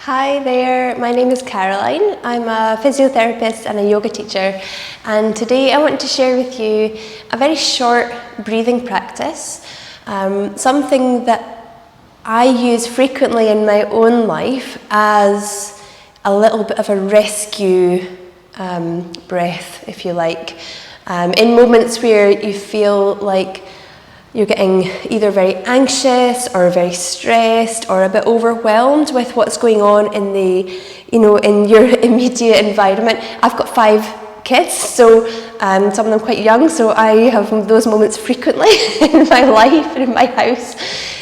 Hi there, my name is Caroline. I'm a physiotherapist and a yoga teacher, and today I want to share with you a very short breathing practice, something that I use frequently in my own life as a little bit of a rescue breath, if you like, in moments where you feel like you're getting either very anxious or very stressed or a bit overwhelmed with what's going on in in your immediate environment. I've got 5 kids, so some of them quite young, so I have those moments frequently in my life and in my house.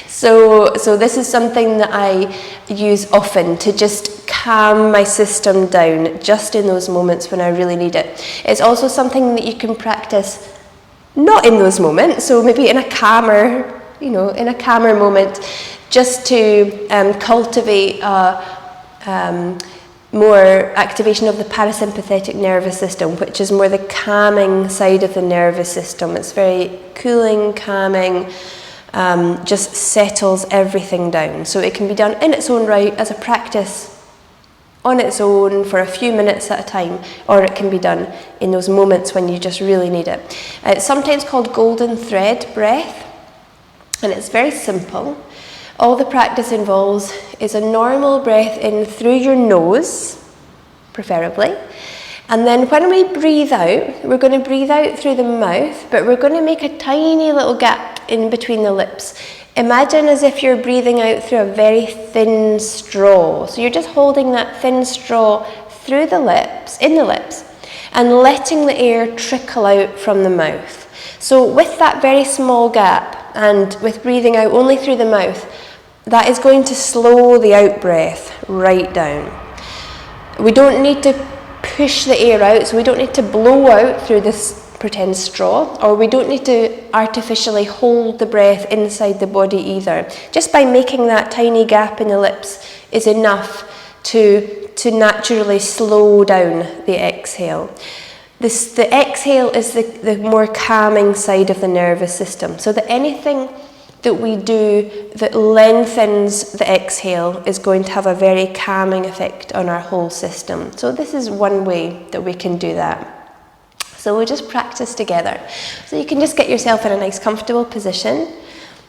So this is something that I use often to just calm my system down just in those moments when I really need it. It's also something that you can practice not in those moments, so maybe in a calmer moment, just to cultivate more activation of the parasympathetic nervous system, which is more the calming side of the nervous system. It's very cooling, calming, just settles everything down. So it can be done in its own right as a practice on its own for a few minutes at a time, or it can be done in those moments when you just really need it. It's sometimes called golden thread breath, and it's very simple. All the practice involves is a normal breath in through your nose, preferably, and then when we breathe out, we're going to breathe out through the mouth, but we're going to make a tiny little gap in between the lips. Imagine as if you're breathing out through a very thin straw. So you're just holding that thin straw through the lips, in the lips, and letting the air trickle out from the mouth. So with that very small gap, and with breathing out only through the mouth, that is going to slow the out breath right down. We don't need to push the air out, so we don't need to blow out through this pretend straw, or we don't need to artificially hold the breath inside the body either. Just by making that tiny gap in the lips is enough to naturally slow down the exhale. The exhale is the more calming side of the nervous system, so that anything that we do that lengthens the exhale is going to have a very calming effect on our whole system. So this is one way that we can do that. So we'll just practice together. So you can just get yourself in a nice comfortable position,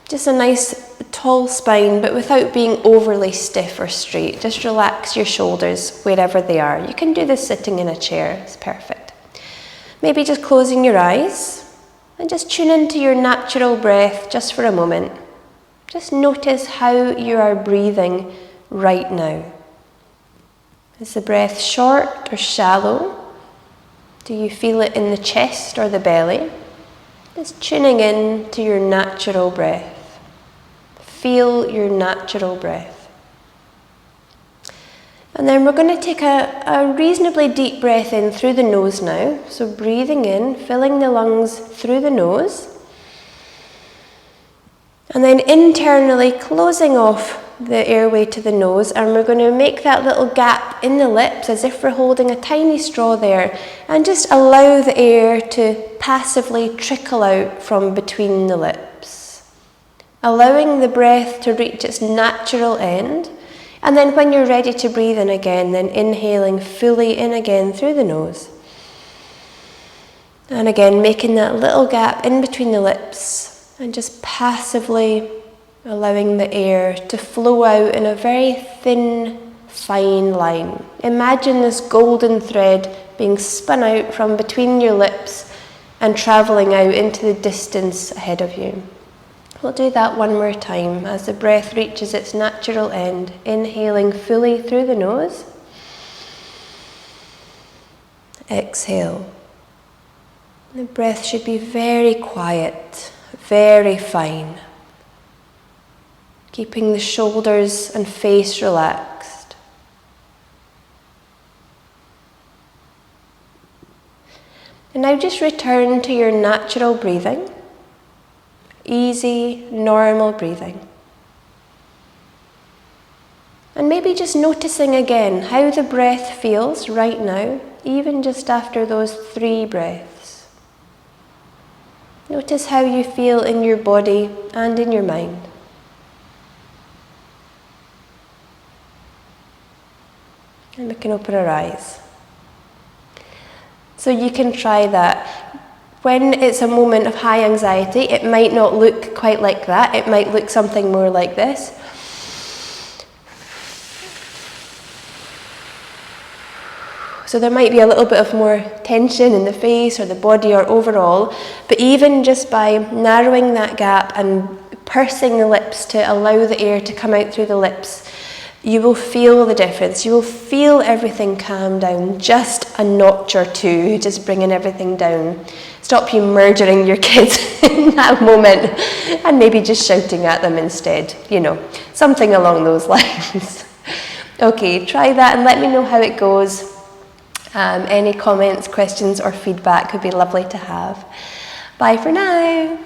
just a nice tall spine, but without being overly stiff or straight. Just relax your shoulders wherever they are. You can do this sitting in a chair, it's perfect. Maybe just closing your eyes and just tune into your natural breath just for a moment. Just notice how you are breathing right now. Is the breath short or shallow? Do you feel it in the chest or the belly? Just tuning in to your natural breath. Feel your natural breath. And then we're going to take a reasonably deep breath in through the nose now. So breathing in, filling the lungs through the nose. And then internally closing off the airway to the nose, and we're going to make that little gap in the lips as if we're holding a tiny straw there, and just allow the air to passively trickle out from between the lips, allowing the breath to reach its natural end. And then when you're ready to breathe in again, then inhaling fully in again through the nose, and again making that little gap in between the lips and just passively allowing the air to flow out in a very thin, fine line. Imagine this golden thread being spun out from between your lips and travelling out into the distance ahead of you. We'll do that one more time as the breath reaches its natural end, inhaling fully through the nose. Exhale. The breath should be very quiet, very fine, keeping the shoulders and face relaxed. And now just return to your natural breathing, easy, normal breathing. And maybe just noticing again how the breath feels right now, even just after those 3 breaths. Notice how you feel in your body and in your mind. And we can open our eyes. So you can try that. When it's a moment of high anxiety, it might not look quite like that. It might look something more like this. So there might be a little bit of more tension in the face or the body or overall, but even just by narrowing that gap and pursing the lips to allow the air to come out through the lips, you will feel the difference. You will feel everything calm down, just a notch or two, just bringing everything down. Stop you murdering your kids in that moment and maybe just shouting at them instead, you know, something along those lines. Okay, try that and let me know how it goes. Any comments, questions or feedback would be lovely to have. Bye for now.